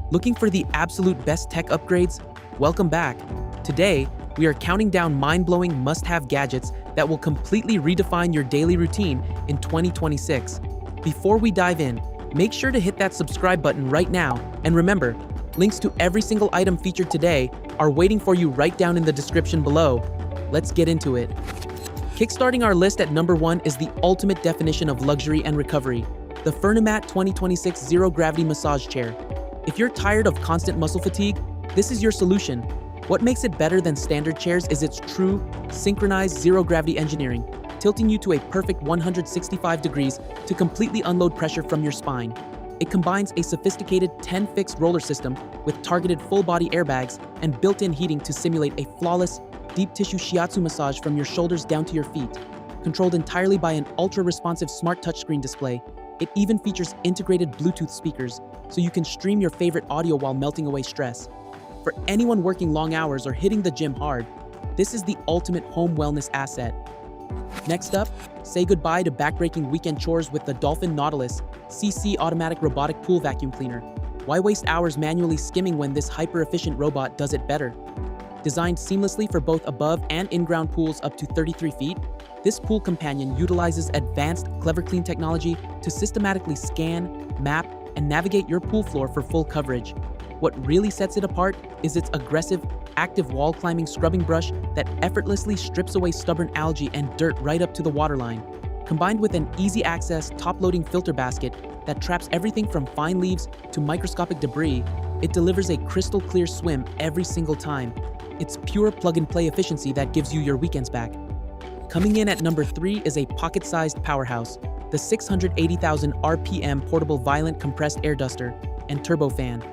Looking for the absolute best tech upgrades? Welcome back. Today, we are counting down mind-blowing must-have gadgets that will completely redefine your daily routine in 2026. Before we dive in, make sure to hit that subscribe button right now, and remember, links to every single item featured today are waiting for you right down in the description below. Let's get into it. Kickstarting our list at number 1 is the ultimate definition of luxury and recovery, the FURNIMAT 2026 Zero Gravity Massage Chair. If you're tired of constant muscle fatigue, this is your solution. What makes it better than standard chairs is its true, synchronized zero-gravity engineering, tilting you to a perfect 165 degrees to completely unload pressure from your spine. It combines a sophisticated 10-fixed roller system with targeted full-body airbags and built-in heating to simulate a flawless, deep-tissue shiatsu massage from your shoulders down to your feet. Controlled entirely by an ultra-responsive smart touchscreen display, it even features integrated Bluetooth speakers, so you can stream your favorite audio while melting away stress. For anyone working long hours or hitting the gym hard, this is the ultimate home wellness asset. Next up, say goodbye to backbreaking weekend chores with the Dolphin Nautilus CC automatic robotic pool vacuum cleaner. Why waste hours manually skimming when this hyper-efficient robot does it better? Designed seamlessly for both above and in-ground pools up to 33 feet, this pool companion utilizes advanced CleverClean technology to systematically scan, map, and navigate your pool floor for full coverage. What really sets it apart is its aggressive, active wall-climbing scrubbing brush that effortlessly strips away stubborn algae and dirt right up to the waterline. Combined with an easy-access, top-loading filter basket that traps everything from fine leaves to microscopic debris, it delivers a crystal-clear swim every single time. It's pure plug-and-play efficiency that gives you your weekends back. Coming in at number 3 is a pocket-sized powerhouse, the 680,000 RPM portable violent compressed air duster and turbo fan.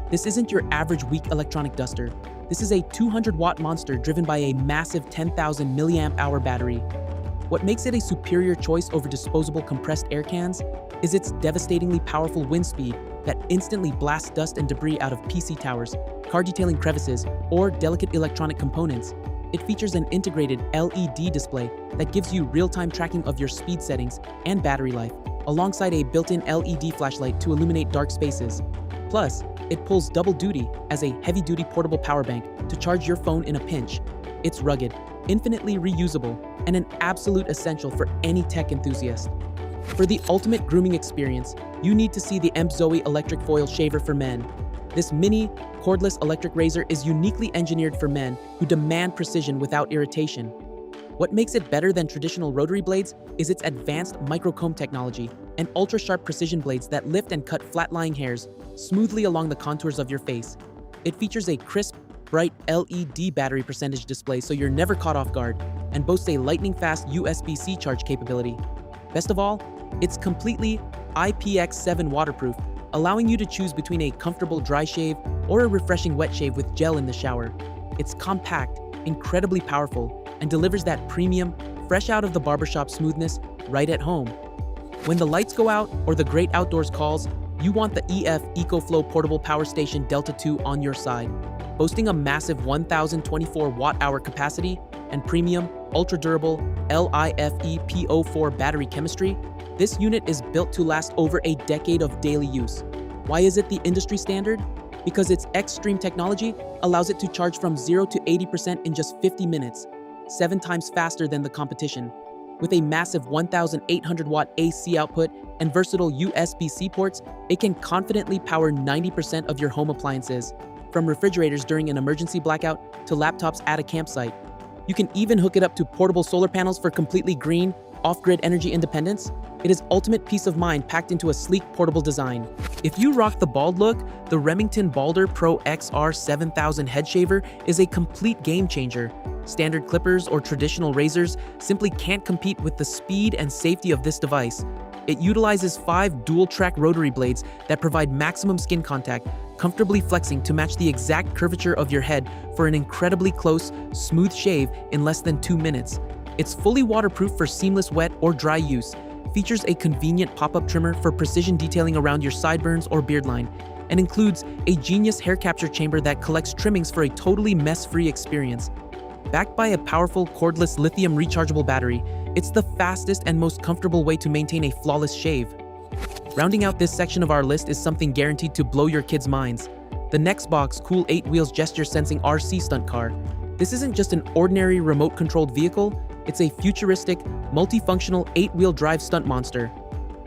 This isn't your average weak electronic duster. This is a 200-watt monster driven by a massive 10,000 milliamp-hour battery. What makes it a superior choice over disposable compressed air cans is its devastatingly powerful wind speed that instantly blasts dust and debris out of PC towers, car detailing crevices, or delicate electronic components. It features an integrated LED display that gives you real-time tracking of your speed settings and battery life, alongside a built-in LED flashlight to illuminate dark spaces. Plus, it pulls double duty as a heavy-duty portable power bank to charge your phone in a pinch. It's rugged, infinitely reusable, and an absolute essential for any tech enthusiast. For the ultimate grooming experience, you need to see the Mbzoey electric foil shaver for men. This mini, cordless electric razor is uniquely engineered for men who demand precision without irritation. What makes it better than traditional rotary blades is its advanced microcomb technology and ultra-sharp precision blades that lift and cut flat-lying hairs smoothly along the contours of your face. It features a crisp, bright LED battery percentage display so you're never caught off guard, and boasts a lightning-fast USB-C charge capability. Best of all, it's completely IPX7 waterproof, allowing you to choose between a comfortable dry shave or a refreshing wet shave with gel in the shower. It's compact, incredibly powerful, and delivers that premium, fresh out of the barbershop smoothness right at home. When the lights go out or the great outdoors calls, you want the ECOFLOW portable power station Delta 2 on your side. Boasting a massive 1,024 watt-hour capacity and premium, ultra-durable LiFePO4 battery chemistry, this unit is built to last over a decade of daily use. Why is it the industry standard? Because its X-Stream technology allows it to charge from 0 to 80% in just 50 minutes, 7 times faster than the competition. With a massive 1,800-watt AC output and versatile USB-C ports, it can confidently power 90% of your home appliances, from refrigerators during an emergency blackout to laptops at a campsite. You can even hook it up to portable solar panels for completely green, off-grid energy independence. It is ultimate peace of mind packed into a sleek portable design. If you rock the bald look, the Remington Balder Pro XR 7000 head shaver is a complete game changer. Standard clippers or traditional razors simply can't compete with the speed and safety of this device. It utilizes 5 dual-track rotary blades that provide maximum skin contact, comfortably flexing to match the exact curvature of your head for an incredibly close, smooth shave in less than 2 minutes. It's fully waterproof for seamless wet or dry use, features a convenient pop-up trimmer for precision detailing around your sideburns or beard line, and includes a genius hair capture chamber that collects trimmings for a totally mess-free experience. Backed by a powerful cordless lithium rechargeable battery, it's the fastest and most comfortable way to maintain a flawless shave. Rounding out this section of our list is something guaranteed to blow your kids' minds: The NEXBOX Cool 8 Wheels Gesture Sensing RC Stunt Car. This isn't just an ordinary remote-controlled vehicle, it's a futuristic, multifunctional 8-wheel drive stunt monster.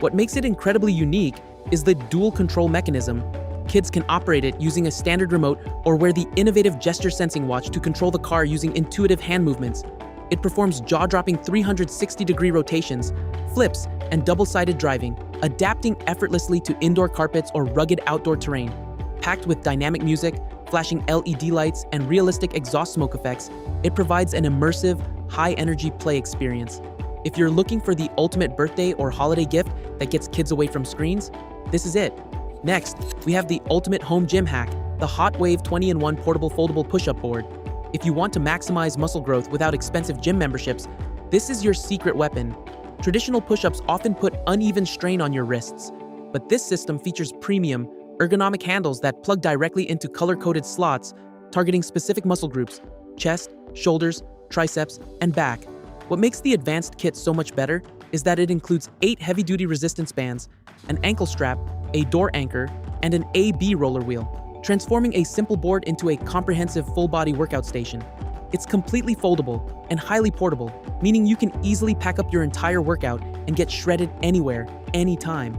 What makes it incredibly unique is the dual control mechanism. Kids can operate it using a standard remote or wear the innovative gesture sensing watch to control the car using intuitive hand movements. It performs jaw-dropping 360-degree rotations, flips, and double-sided driving, adapting effortlessly to indoor carpets or rugged outdoor terrain. Packed with dynamic music, flashing LED lights, and realistic exhaust smoke effects, it provides an immersive, high-energy play experience. If you're looking for the ultimate birthday or holiday gift that gets kids away from screens, this is it. Next, we have the ultimate home gym hack, the HOTWAVE 20-in-1 portable foldable push-up board. If you want to maximize muscle growth without expensive gym memberships, this is your secret weapon. Traditional push-ups often put uneven strain on your wrists, but this system features premium, ergonomic handles that plug directly into color-coded slots, targeting specific muscle groups: chest, shoulders, triceps, and back. What makes the advanced kit so much better is that it includes 8 heavy-duty resistance bands, an ankle strap, a door anchor, and an A/B roller wheel, transforming a simple board into a comprehensive full-body workout station. It's completely foldable and highly portable, meaning you can easily pack up your entire workout and get shredded anywhere, anytime.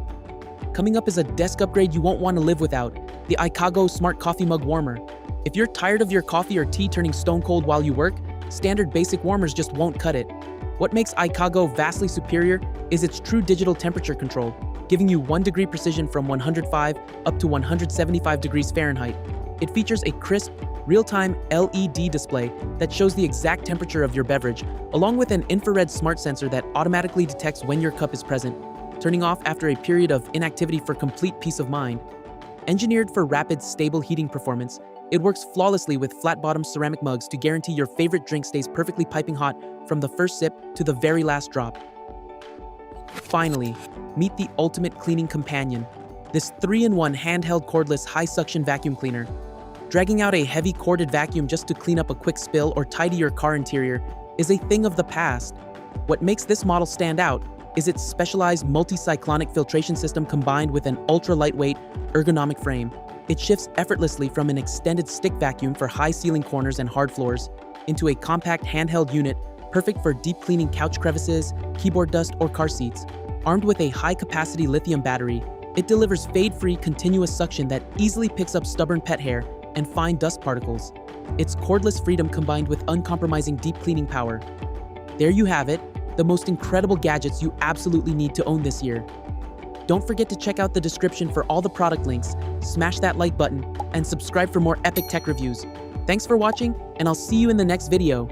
Coming up is a desk upgrade you won't want to live without, the IKAGO Smart Coffee Mug Warmer. If you're tired of your coffee or tea turning stone cold while you work, standard basic warmers just won't cut it. What makes IKAGO vastly superior is its true digital temperature control, giving you 1-degree precision from 105 up to 175 degrees Fahrenheit. It features a crisp, real-time LED display that shows the exact temperature of your beverage, along with an infrared smart sensor that automatically detects when your cup is present, turning off after a period of inactivity for complete peace of mind. Engineered for rapid, stable heating performance, it works flawlessly with flat-bottom ceramic mugs to guarantee your favorite drink stays perfectly piping hot from the first sip to the very last drop. Finally, meet the ultimate cleaning companion, this 3-in-1 handheld cordless high-suction vacuum cleaner. Dragging out a heavy corded vacuum just to clean up a quick spill or tidy your car interior is a thing of the past. What makes this model stand out is its specialized multi-cyclonic filtration system combined with an ultra-lightweight, ergonomic frame. It shifts effortlessly from an extended stick vacuum for high ceiling corners and hard floors into a compact handheld unit perfect for deep cleaning couch crevices, keyboard dust, or car seats. Armed with a high-capacity lithium battery, it delivers fade-free continuous suction that easily picks up stubborn pet hair and fine dust particles. It's cordless freedom combined with uncompromising deep cleaning power. There you have it, the most incredible gadgets you absolutely need to own this year. Don't forget to check out the description for all the product links, smash that like button, and subscribe for more epic tech reviews. Thanks for watching, and I'll see you in the next video.